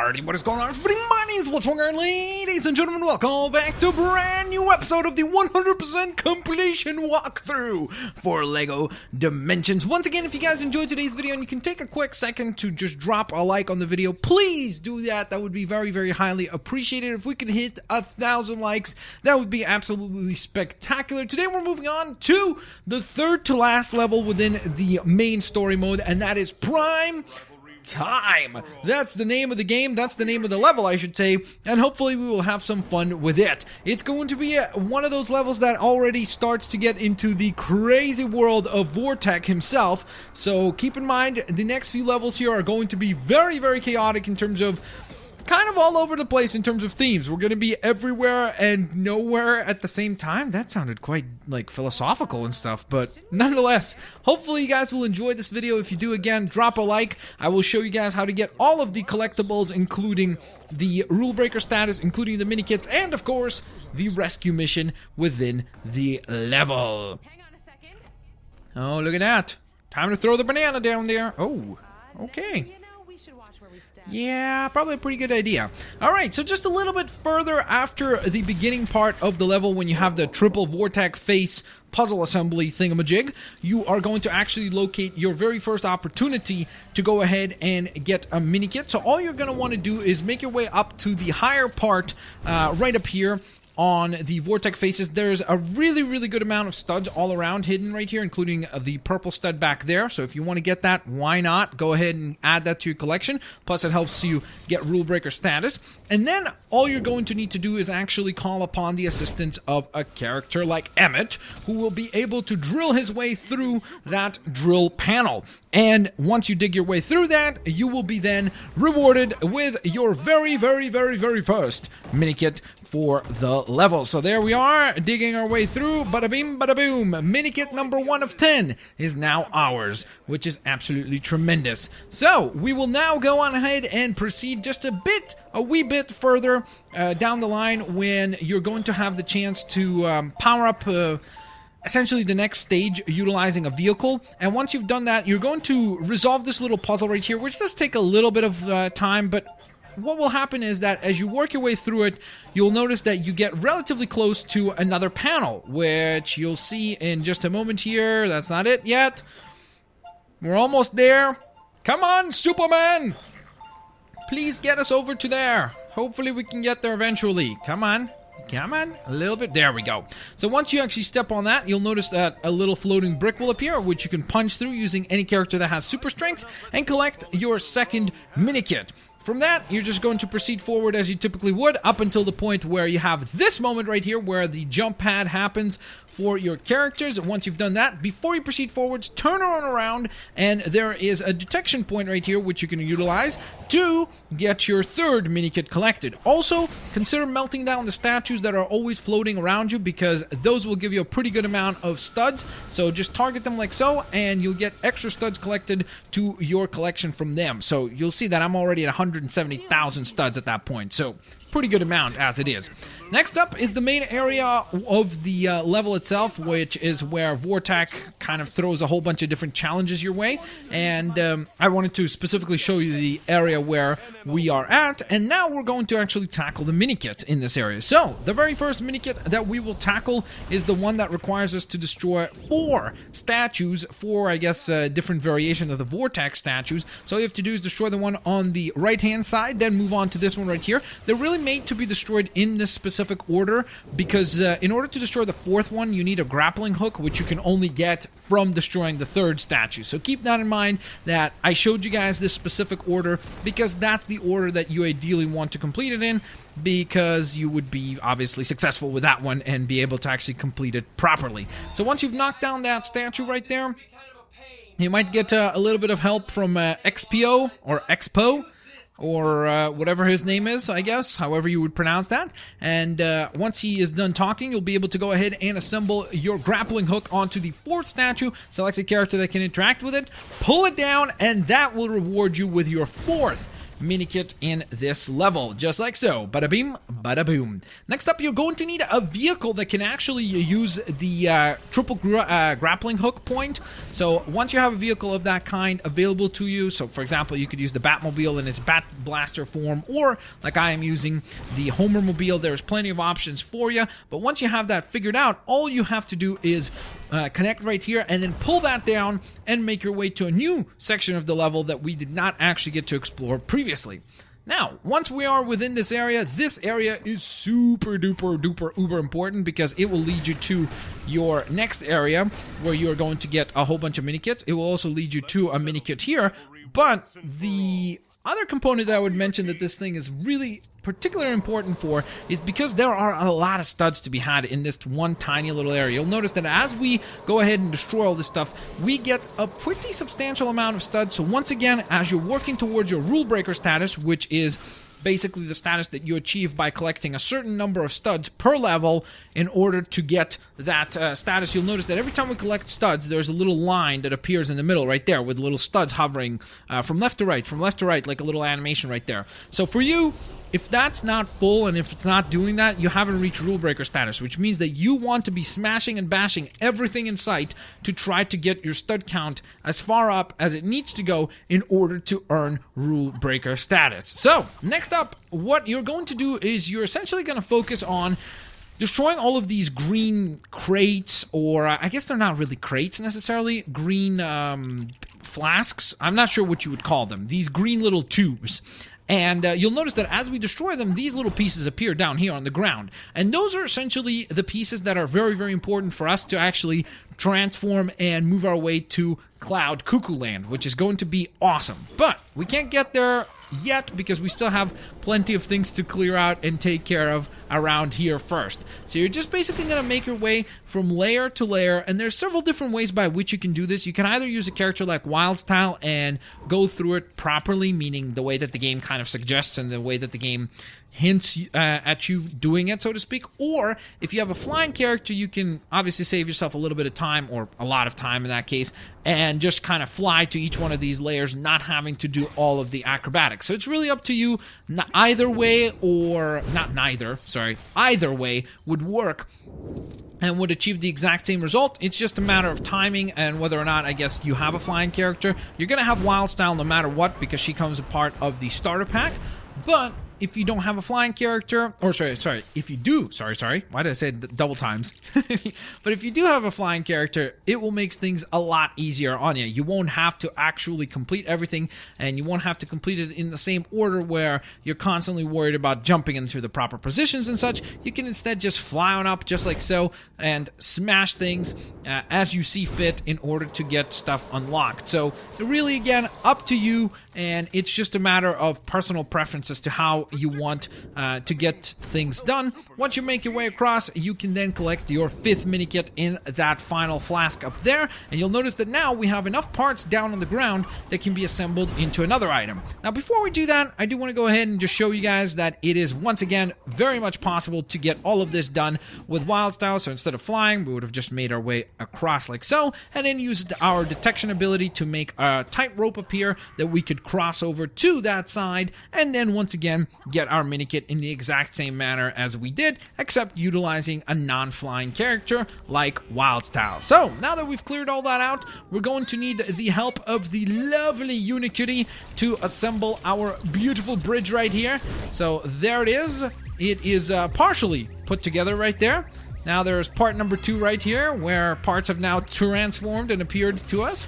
Alrighty, what is going on, everybody? My name is Blitzwinger, ladies and gentlemen, welcome back to a brand new episode of the 100% completion walkthrough for LEGO Dimensions. Once again, if you guys enjoyed today's video and you can take a quick second to just drop a like on the video, please do that. That would be very, very highly appreciated. If we could hit 1,000 likes, that would be absolutely spectacular. Today we're moving on to the third to last level within the main story mode, and that is Prime Time. That's the name of the game, that's the name of the level, I should say, and hopefully we will have some fun with it. It's going to be one of those levels that already starts to get into the crazy world of Vortex himself, so keep in mind the next few levels here are going to be very, very chaotic in terms of kind of all over the place in terms of themes. We're going to be everywhere and nowhere at the same time. That sounded quite like philosophical and stuff, but nonetheless, hopefully you guys will enjoy this video. If you do, again, drop a like. I will show you guys how to get all of the collectibles, including the rule breaker status, including the Minikits, and of course, the rescue mission within the level. Hang on a second. Oh, look at that. Time to throw the banana down there. Oh, okay. Yeah, probably a pretty good idea. Alright, so just a little bit further after the beginning part of the level, when you have the triple Vortex face puzzle assembly thingamajig, you are going to actually locate your very first opportunity to go ahead and get a Minikit. So all you're going to want to do is make your way up to the higher part right up here on the Vortex faces. There's a really, really good amount of studs all around hidden right here, including the purple stud back there. So if you want to get that, why not? Go ahead and add that to your collection. Plus, it helps you get rule breaker status. And then all you're going to need to do is actually call upon the assistance of a character like Emmett, who will be able to drill his way through that drill panel. And once you dig your way through that, you will be then rewarded with your very, very, very, very first Minikit for the level. So there we are, digging our way through. Bada bing, bada boom. Minikit number 1 of 10 is now ours, which is absolutely tremendous. So we will now go on ahead and proceed just a wee bit further down the line, when you're going to have the chance to power up essentially the next stage utilizing a vehicle. And once you've done that, you're going to resolve this little puzzle right here, which does take a little bit of time, but what will happen is that as you work your way through it, you'll notice that you get relatively close to another panel, which you'll see in just a moment here. That's not it yet. We're almost there. Come on, Superman! Please get us over to there. Hopefully we can get there eventually. Come on. Come on, a little bit. There we go. So once you actually step on that, you'll notice that a little floating brick will appear, which you can punch through using any character that has super strength, and collect your second Minikit. From that, you're just going to proceed forward as you typically would, up until the point where you have this moment right here where the jump pad happens for your characters. Once you've done that, before you proceed forwards, turn on around, and there is a detection point right here which you can utilize to get your third Minikit collected. Also, consider melting down the statues that are always floating around you, because those will give you a pretty good amount of studs. So just target them like so, and you'll get extra studs collected to your collection from them. So you'll see that I'm already at 170,000 studs at that point. So pretty good amount as it is. Next up is the main area of the level itself, which is where Vortex kind of throws a whole bunch of different challenges your way, and I wanted to specifically show you the area where we are at, and now we're going to actually tackle the Minikit in this area. So, the very first Minikit that we will tackle is the one that requires us to destroy 4 statues, 4, I guess, different variation of the Vortex statues. So all you have to do is destroy the one on the right-hand side, then move on to this one right here. They're really made to be destroyed in this specific order, because in order to destroy the 4th one, you need a grappling hook, which you can only get from destroying the 3rd statue. So keep that in mind, that I showed you guys this specific order because that's the order that you ideally want to complete it in, because you would be obviously successful with that one and be able to actually complete it properly. So once you've knocked down that statue right there, you might get a little bit of help from XPO or Expo, or whatever his name is, I guess, however you would pronounce that. And once he is done talking, you'll be able to go ahead and assemble your grappling hook onto the 4th statue, select a character that can interact with it, pull it down, and that will reward you with your 4th Minikit in this level, just like so. Bada bing, bada boom. Next up, you're going to need a vehicle that can actually use the triple grappling hook point. So once you have a vehicle of that kind available to you, so for example, you could use the Batmobile in its Bat Blaster form, or like I am using the Homermobile. There's plenty of options for you, but once you have that figured out, all you have to do is connect right here and then pull that down and make your way to a new section of the level that we did not actually get to explore previously. Now, once we are within this area is super duper duper uber important because it will lead you to your next area where you are going to get a whole bunch of minikits. It will also lead you to a minikit here, but the other component that I would mention that this thing is really particularly important for is because there are a lot of studs to be had in this one tiny little area. You'll notice that as we go ahead and destroy all this stuff, we get a pretty substantial amount of studs. So once again, as you're working towards your rule breaker status, which is basically the status that you achieve by collecting a certain number of studs per level in order to get that status, you'll notice that every time we collect studs, there's a little line that appears in the middle right there with little studs hovering from left to right, like a little animation right there. So for you, if that's not full and if it's not doing that, you haven't reached rule breaker status, which means that you want to be smashing and bashing everything in sight to try to get your stud count as far up as it needs to go in order to earn rule breaker status. So, next up, what you're going to do is you're essentially going to focus on destroying all of these green crates, or I guess they're not really crates necessarily, green flasks. I'm not sure what you would call them. These green little tubes. And you'll notice that as we destroy them, these little pieces appear down here on the ground. And those are essentially the pieces that are very, very important for us to actually transform and move our way to Cloud Cuckoo Land, which is going to be awesome. But we can't get there yet because we still have plenty of things to clear out and take care of around here first. So you're just basically going to make your way from layer to layer, and there's several different ways by which you can do this. You can either use a character like Wild Style and go through it properly, meaning the way that the game kind of suggests and the way that the game hints at you doing it, so to speak. Or if you have a flying character, you can obviously save yourself a little bit of time, or a lot of time in that case, and just kind of fly to each one of these layers, not having to do all of the acrobatics. So it's really up to you. Either way, or not neither, sorry, either way would work and would achieve the exact same result. It's just a matter of timing and whether or not, I guess, you have a flying character. You're going to have Wild Style no matter what because she comes a part of the starter pack. But if you don't have a flying character, or sorry, if you do, sorry, why did I say it double times? But if you do have a flying character, it will make things a lot easier on you. You won't have to actually complete everything, and you won't have to complete it in the same order where you're constantly worried about jumping into the proper positions and such. You can instead just fly on up just like so and smash things as you see fit in order to get stuff unlocked. So really, again, up to you, and it's just a matter of personal preference as to how you want to get things done. Once you make your way across, you can then collect your 5th minikit in that final flask up there, and you'll notice that now we have enough parts down on the ground that can be assembled into another item. Now before we do that, I do want to go ahead and just show you guys that it is once again very much possible to get all of this done with Wild Style. So instead of flying, we would have just made our way across like so, and then used our detection ability to make a tight rope appear that we could cross over to that side, and then once again get our minikit in the exact same manner as we did, except utilizing a non-flying character like Wild Style. So now that we've cleared all that out, we're going to need the help of the lovely Unikitty to assemble our beautiful bridge right here. So there it is. It is partially put together right there. Now there's part number 2 right here, where parts have now transformed and appeared to us.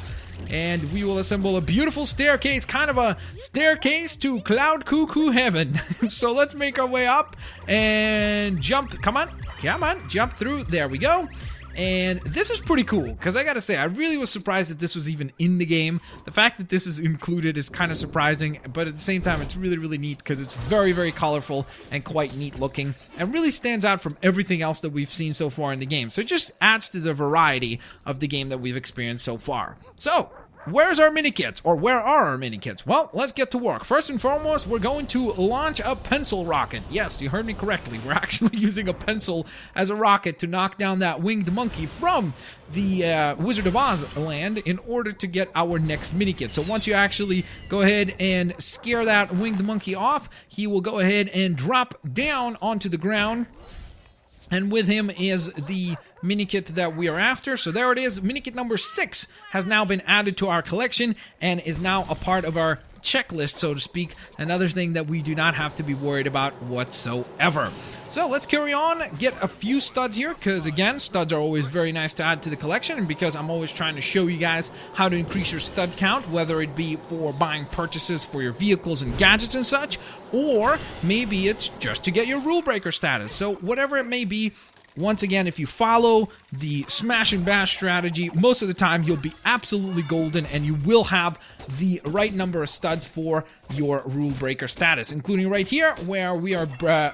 And we will assemble a beautiful staircase, kind of a staircase to Cloud Cuckoo Heaven. So let's make our way up and jump. Come on, jump through. There we go. And this is pretty cool, because I gotta say, I really was surprised that this was even in the game. The fact that this is included is kind of surprising, but at the same time, it's really, really neat, because it's very, very colorful and quite neat looking, and really stands out from everything else that we've seen so far in the game. So it just adds to the variety of the game that we've experienced so far. So where's our Minikits? Or where are our Minikits? Well, let's get to work. First and foremost, we're going to launch a pencil rocket. Yes, you heard me correctly. We're actually using a pencil as a rocket to knock down that winged monkey from the Wizard of Oz land in order to get our next Minikit. So once you actually go ahead and scare that winged monkey off, he will go ahead and drop down onto the ground. And with him is the Minikit that we are after. So there it is. Minikit number 6 has now been added to our collection and is now a part of our checklist, so to speak. Another thing that we do not have to be worried about whatsoever. So let's carry on, get a few studs here, because again, studs are always very nice to add to the collection, and because I'm always trying to show you guys how to increase your stud count, whether it be for buying purchases for your vehicles and gadgets and such, or maybe it's just to get your rule breaker status. So whatever it may be, once again, if you follow the smash and bash strategy, most of the time you'll be absolutely golden and you will have the right number of studs for your rule breaker status, including right here where we are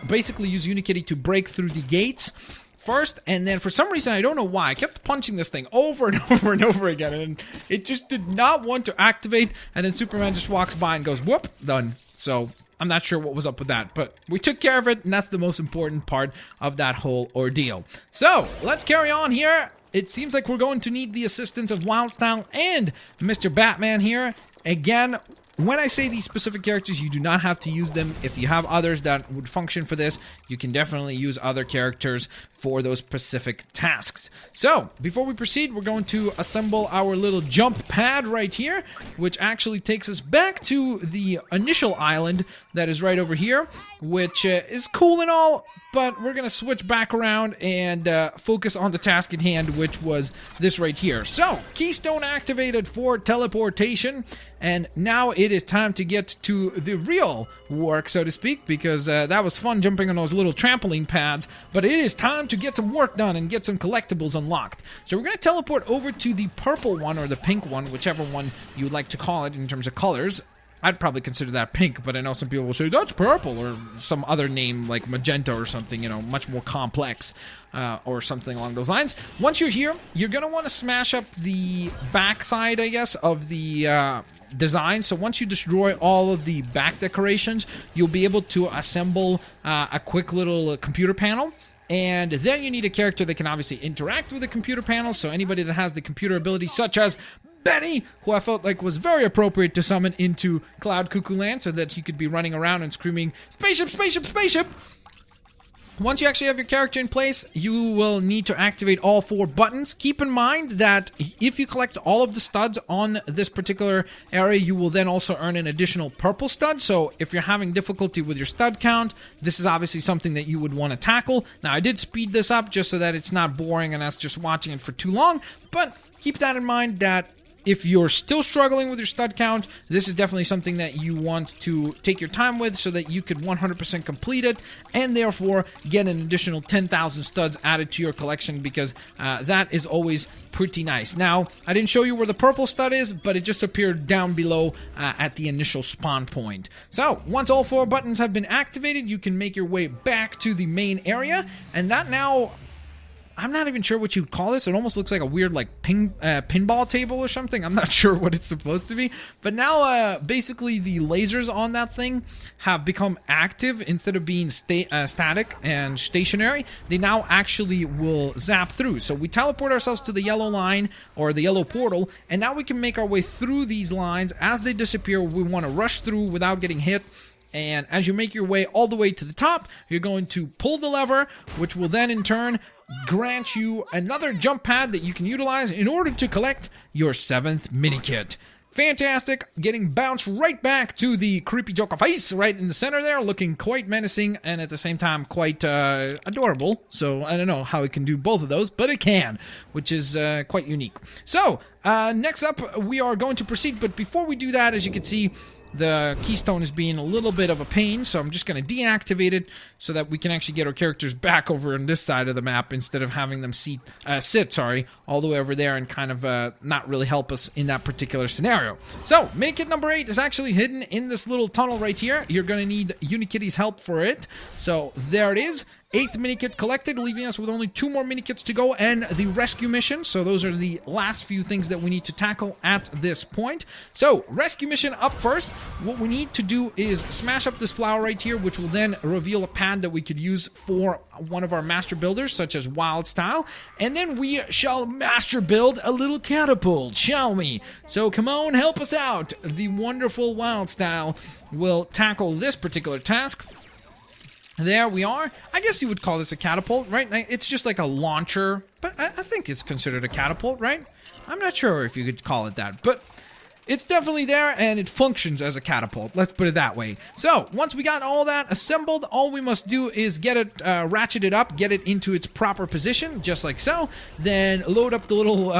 basically use Unikitty to break through the gates first, and then for some reason, I don't know why, I kept punching this thing over and over and over again, and it just did not want to activate, and then Superman just walks by and goes, whoop, done. So I'm not sure what was up with that, but we took care of it, and that's the most important part of that whole ordeal. So, let's carry on here. It seems like we're going to need the assistance of Wildstyle and Mr. Batman here. Again, when I say these specific characters, you do not have to use them. If you have others that would function for this, you can definitely use other characters for those specific tasks. So, before we proceed, we're going to assemble our little jump pad right here, which actually takes us back to the initial island that is right over here, which is cool and all, but we're going to switch back around and focus on the task at hand, which was this right here. So, keystone activated for teleportation, and now it is time to get to the real work, so to speak, because that was fun jumping on those little trampoline pads, but it is time to get some work done and get some collectibles unlocked. So we're going to teleport over to the purple one or the pink one, whichever one you would like to call it in terms of colors. I'd probably consider that pink, but I know some people will say that's purple or some other name like magenta or something, you know, much more complex or something along those lines. Once you're here, you're going to want to smash up the backside, I guess, of the design. So once you destroy all of the back decorations, you'll be able to assemble a quick little computer panel. And then you need a character that can obviously interact with the computer panel. So anybody that has the computer ability, such as Benny, who I felt like was very appropriate to summon into Cloud Cuckoo Land so that he could be running around and screaming, "Spaceship, spaceship, spaceship!" Once you actually have your character in place, you will need to activate all 4 buttons. Keep in mind that if you collect all of the studs on this particular area, you will then also earn an additional purple stud. So if you're having difficulty with your stud count, this is obviously something that you would want to tackle. Now, I did speed this up just so that it's not boring and us just watching it for too long, but keep that in mind that if you're still struggling with your stud count, this is definitely something that you want to take your time with so that you could 100% complete it and therefore get an additional 10,000 studs added to your collection, because that is always pretty nice. Now, I didn't show you where the purple stud is, but it just appeared down below at the initial spawn point. So, once all 4 buttons have been activated, you can make your way back to the main area, and that now, I'm not even sure what you'd call this. It almost looks like a weird like pinball table or something. I'm not sure what it's supposed to be. But now basically the lasers on that thing have become active instead of being static and stationary. They now actually will zap through. So we teleport ourselves to the yellow line or the yellow portal, and now we can make our way through these lines. As they disappear, we want to rush through without getting hit. And as you make your way all the way to the top, you're going to pull the lever, which will then in turn grant you another jump pad that you can utilize in order to collect your 7th Minikit. Fantastic, getting bounced right back to the creepy Joker face right in the center there, looking quite menacing and at the same time quite adorable. So I don't know how it can do both of those, but it can, which is quite unique. So next up, we are going to proceed, but before we do that, as you can see, the keystone is being a little bit of a pain, so I'm just going to deactivate it so that we can actually get our characters back over on this side of the map instead of having them sit all the way over there and kind of not really help us in that particular scenario. So, Minikit number 8 is actually hidden in this little tunnel right here. You're going to need Unikitty's help for it. So, there it is. 8th Minikit collected, leaving us with only 2 more Minikits to go and the rescue mission. So those are the last few things that we need to tackle at this point. So, rescue mission up first. What we need to do is smash up this flower right here, which will then reveal a pad that we could use for one of our master builders, such as Wild Style. And then we shall master build a little catapult, shall we? So come on, help us out. The wonderful Wild Style will tackle this particular task. There we are. I guess you would call this a catapult, right? It's just like a launcher, but I think it's considered a catapult, right? I'm not sure if you could call it that, but it's definitely there, and it functions as a catapult. Let's put it that way. So, once we got all that assembled, all we must do is get it ratcheted up, get it into its proper position, just like so. Then load up the little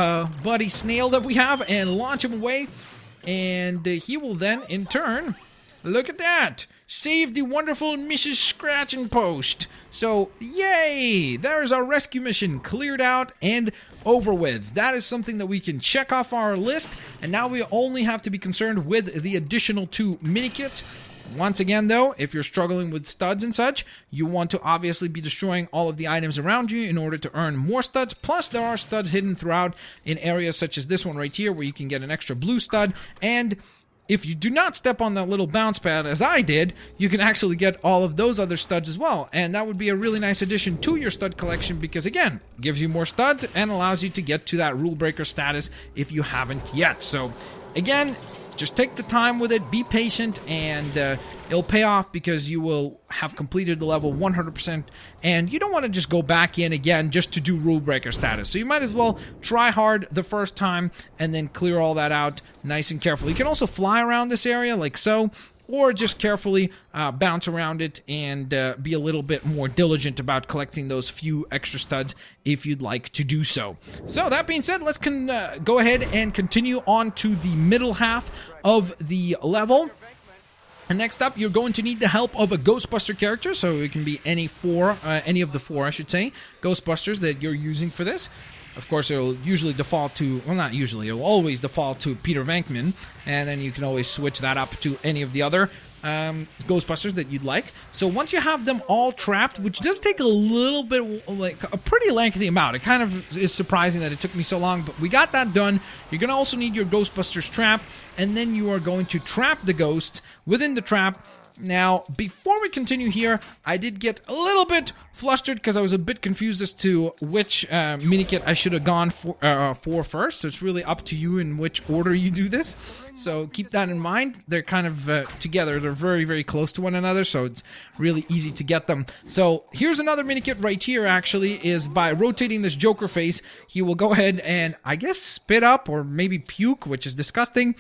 buddy snail that we have and launch him away. And he will then, in turn, look at that, save the wonderful Mrs. ScratchenPost. So, yay! There's our rescue mission cleared out and over with. That is something that we can check off our list, and now we only have to be concerned with the additional 2 Minikits. Once again, though, if you're struggling with studs and such, you want to obviously be destroying all of the items around you in order to earn more studs. Plus, there are studs hidden throughout in areas such as this one right here, where you can get an extra blue stud, and if you do not step on that little bounce pad, as I did, you can actually get all of those other studs as well. And that would be a really nice addition to your stud collection because, again, gives you more studs and allows you to get to that rule breaker status if you haven't yet. So, again, just take the time with it, be patient, and it'll pay off because you will have completed the level 100%, and you don't want to just go back in again just to do rule breaker status. So you might as well try hard the first time and then clear all that out nice and carefully. You can also fly around this area like so, or just carefully bounce around it and be a little bit more diligent about collecting those few extra studs if you'd like to do so. So that being said, let's go ahead and continue on to the middle half of the level. And next up, you're going to need the help of a Ghostbuster character, so it can be any of the 4, I should say, Ghostbusters that you're using for this. Of course, it'll usually default to, well, not usually, it'll always default to Peter Venkman, and then you can always switch that up to any of the other Ghostbusters that you'd like. So once you have them all trapped, which does take a little bit, like a pretty lengthy amount, it kind of is surprising that it took me so long, but we got that done. You're going to also need your Ghostbusters trap, and then you are going to trap the ghosts within the trap. Now, before we continue here, I did get a little bit flustered because I was a bit confused as to which Minikit I should have gone for first. So it's really up to you in which order you do this. So keep that in mind. They're kind of together. They're very, very close to one another, so it's really easy to get them. So here's another Minikit right here, actually, is by rotating this Joker face, he will go ahead and, I guess, spit up or maybe puke, which is disgusting,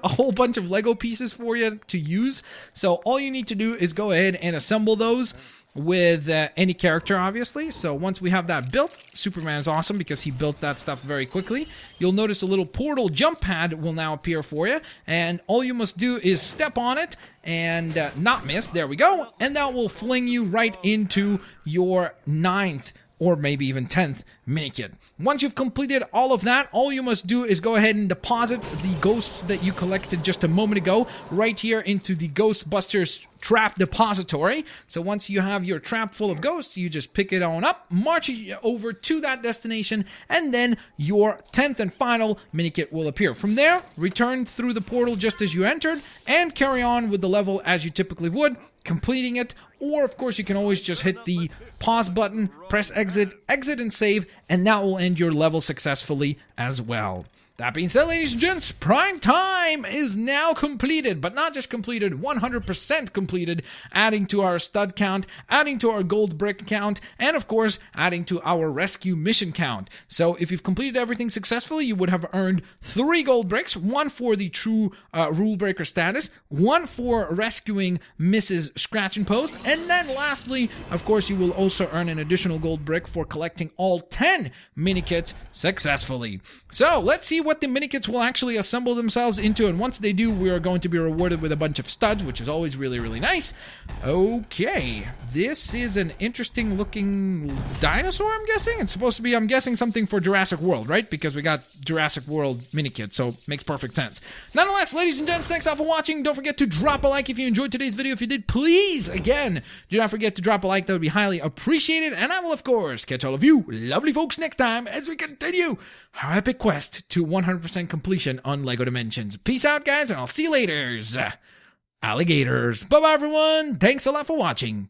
a whole bunch of Lego pieces for you to use. So all you need to do is go ahead and assemble those with any character, obviously. So once we have that built, Superman's awesome because he built that stuff very quickly. You'll notice a little portal jump pad will now appear for you, and all you must do is step on it and not miss. There we go, and that will fling you right into your 9th or maybe even 10th Minikit. Once you've completed all of that, all you must do is go ahead and deposit the ghosts that you collected just a moment ago right here into the Ghostbusters trap depository. So once you have your trap full of ghosts, you just pick it on up, march it over to that destination, and then your 10th and final Minikit will appear. From there, return through the portal just as you entered, and carry on with the level as you typically would, completing it. Or, of course, you can always just hit the pause button, press exit, exit and save, and that will end your level successfully as well. That being said, ladies and gents, Prime Time is now completed, but not just completed, 100% completed, adding to our stud count, adding to our gold brick count, and of course, adding to our rescue mission count. So if you've completed everything successfully, you would have earned 3 gold bricks, 1 for the true rule breaker status, 1 for rescuing Mrs. ScratchenPost, and then lastly, of course, you will also earn an additional gold brick for collecting all 10 Minikits successfully. So let's see what the Minikits will actually assemble themselves into, and once they do, we are going to be rewarded with a bunch of studs, which is always really, really nice. Okay, this is an interesting looking dinosaur, I'm guessing. It's supposed to be, I'm guessing, something for Jurassic World, right? Because we got Jurassic World Minikit, so makes perfect sense. Nonetheless, ladies and gents, thanks all for watching. Don't forget to drop a like if you enjoyed today's video. If you did, please, again, do not forget to drop a like. That would be highly appreciated. And I will, of course, catch all of you lovely folks next time as we continue our epic quest to 100% completion on LEGO Dimensions. Peace out, guys, and I'll see you later. Alligators. Bye-bye, everyone. Thanks a lot for watching.